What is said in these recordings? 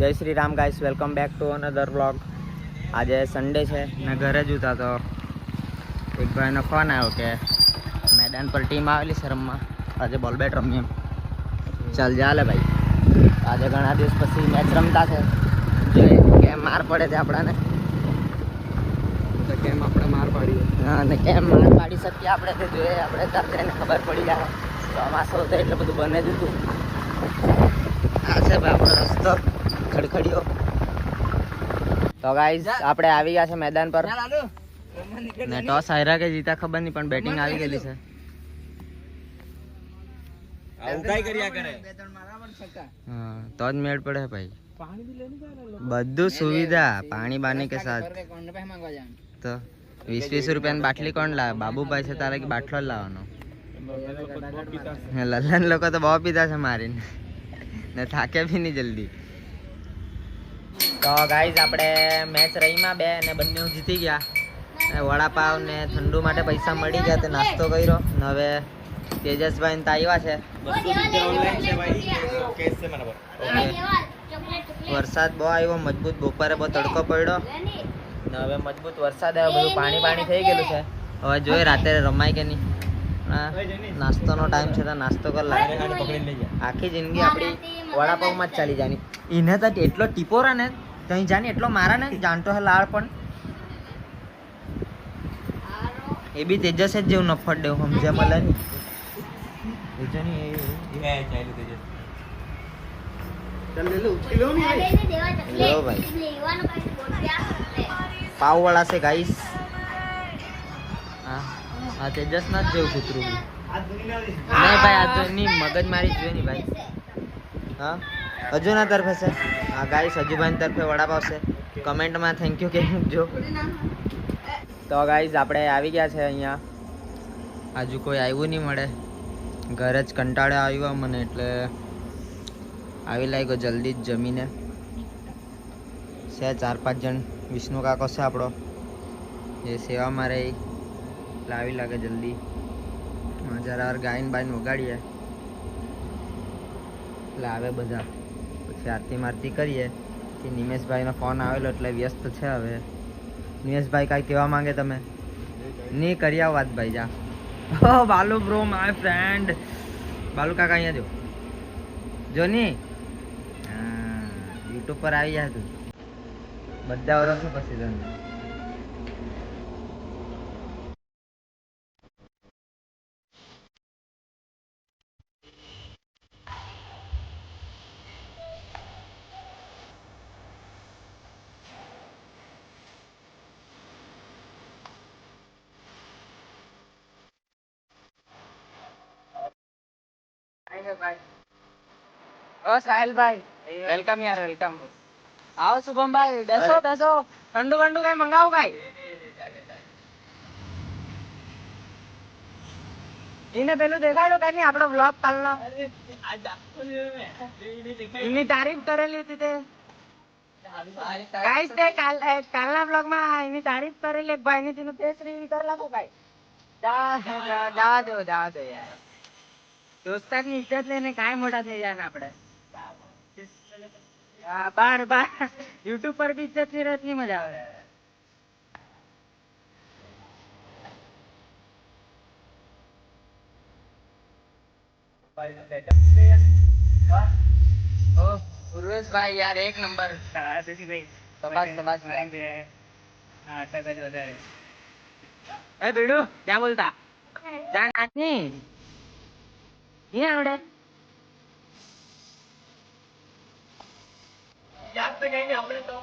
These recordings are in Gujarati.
જય Shri Ram guys, welcome back to another blog. આજે સન્ડે છે ને ઘરે જ હતા તો એક ભાઈનો ફોન આવ્યો કે મેદાન પર ટીમ આવેલી છે રમવા. આજે બોલ બેટ રમીએ એમ. ચાલ ચાલે ભાઈ. આજે ઘણા દિવસ પછી મેચ રમતા છે. જોઈએ કેમ માર પડે છે આપણાને. તો કેમ આપણે માર પાડીએ? હા, ને કેમ માર પાડી શકીએ આપણે તે જોઈએ. આપણે તારે ખબર પડી જાય. ચોમાસું તો એટલે બધું બને જ હતું. આ છે ભાઈ આપણો રસ્તો ખડખડીયો. તો ગાઈઝ આપણે આવી ગયા છે મેદાન પર ને ટોસ હાર્યા કે જીતા ખબર નહીં, પણ બેટિંગ આવી ગયેલી છે. હા, તો જ મેળ પડે ભાઈ. બધું સુવિધા પાણી બાની કે સાથ. તો 20-20 રૂપિયાની બાટલી કોણ લાવે? બાબુભાઈ છે તારે કે બાટલો જ લાવવાનો? લલ્લન લોકો તો બહુ પીધા છે મારીને ને થાકે બી નહીં જલ્દી. તો ગાઈઝ આપણે મેચ રહીમાં બે ને બંને જીતી ગયા. વડાપાવ ને ઠંડુ માટે પૈસા મળી ગયા, તે નાસ્તો કર્યો ને હવે તેજસભાઈ ને આવ્યા છે. વરસાદ બહુ આવ્યો મજબૂત, બપોરે બહુ તડકો પડ્યો ને હવે મજબૂત વરસાદ આવ્યો, બધું પાણી થઈ ગયેલું છે. હવે જોઈએ રાત્રે રમાય કે નહીં. નાસ્તોનો ટાઈમ છે તો નાસ્તો કરી લાગે. આખી જિંદગી આપણી વડાપાવમાં જ ચાલી જાય. એને તો એટલો ટીપોરા ને કहीं જાને એટલો મારા ને જાણતો હે લાળ, પણ એ બી તેજસ જ જેવું નફટ દેવું સમજે મળે નહીં. પાવ વાળા છે ગાઈસ. હા, તેજસ ના જ જેવું કૂતરું. નહીં ભાઈ, આ તો નહીં મગજ મારી જોઈએ નહીં ભાઈ. હા, હજુના તરફે છે. હા ગાઈસ, હજુભાઈ તરફે વડાપાવ છે. કમેન્ટમાં થેન્ક યુ કે મૂકજો. તો ગાઈસ આપણે આવી ગયા છે અહીંયા. હજુ કોઈ આવ્યું નહીં મળે. ઘરે જ કંટાળે આવ્યો મને એટલે આવી લાગ્યો જલ્દી જ જમીને. છે 4-5 જણ. વિષ્ણુ કાકો છે આપણો, એ સેવામાં રહે એટલે આવી લાગે જલ્દી. જરા ગાયન બાયન વગાડીએ એટલે આવે બધા. પછી આરતી મારતી કરીએ કે નિમેશભાઈનો ફોન આવેલો એટલે વ્યસ્ત છે. હવે નિમેશભાઈ કાંઈ કહેવા માંગે તમે? નહીં કરી આવો વાત ભાઈ. જા બાલુ બ્રો માય ફ્રેન્ડ. બાલુ કાકા અહીંયા જો નહીં. હા, યુટ્યુબ પર આવી જાય તું બધા વર્ષો પછી તને. ઓ સાહિલભાઈ, વેલકમ યાર, વેલકમ. આવો શુભમભાઈ, બેસો બેસો. ઠંડુ વંડુ કઈ મંગાવો ભાઈ. એને પેલું દેખાડો કઈ નહીં આપણો બ્લોગ કાલનો. એની તારીફ કરેલી હતી તે ગાઈસ, તે કાલના બ્લોગમાં એની તારીફ કરેલી એક ભાઈ ની, તેનું તે શ્રી કરી નાખો ભાઈ. જવા દો યાર. દોસ્તારની ઇજ્જત લઈને કાંઈ મોટા થઈ જાય ને આપણે. બાર યુટ્યુબ પર બી ઇજ્જત ની રહેતી મજા આવે. ઉર્વેશભાઈ યાર એક નંબર. એ ભીડુ ક્યાં બોલતા? જા નાચ ની આવડે. યાદ તો કઈ નહીં આપણે તો.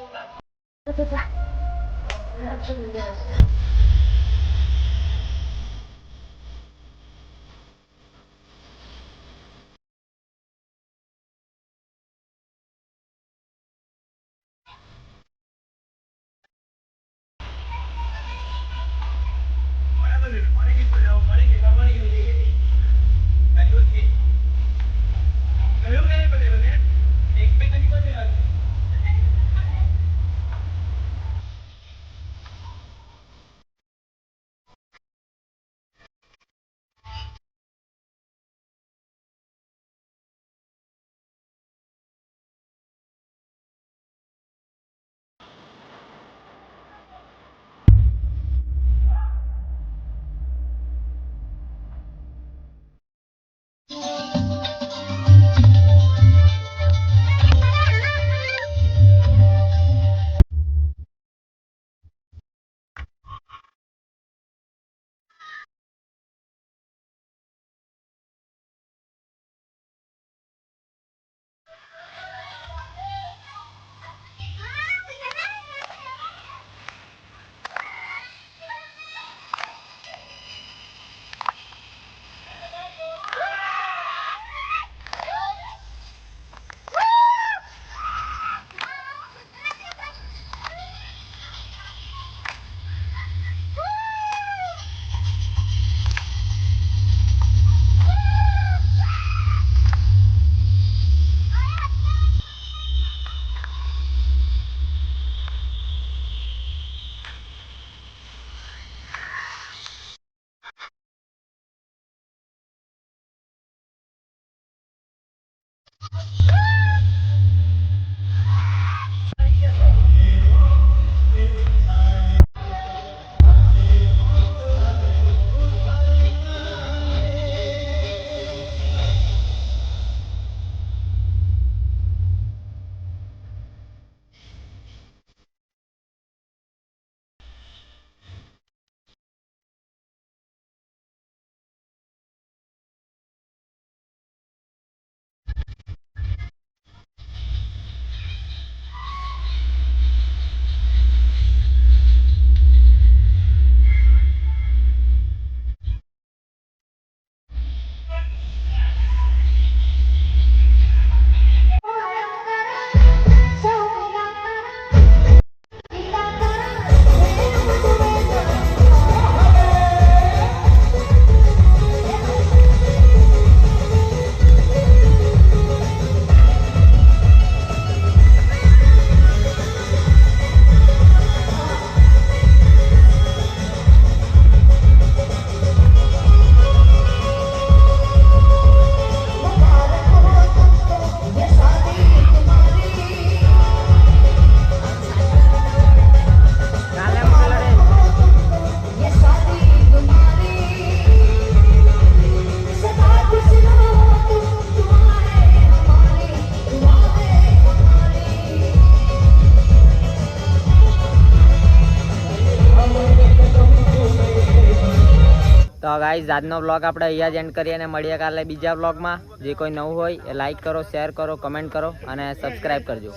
તો ગાઈઝ આજનો વ્લોગ આપણે અહીંયા જ એન્ડ કરીએ અને મળીએ કાલે બીજા વ્લોગમાં. જે કોઈ નવું હોય એ લાઈક કરો, શેર કરો, કમેન્ટ કરો અને સબસ્ક્રાઈબ કરજો.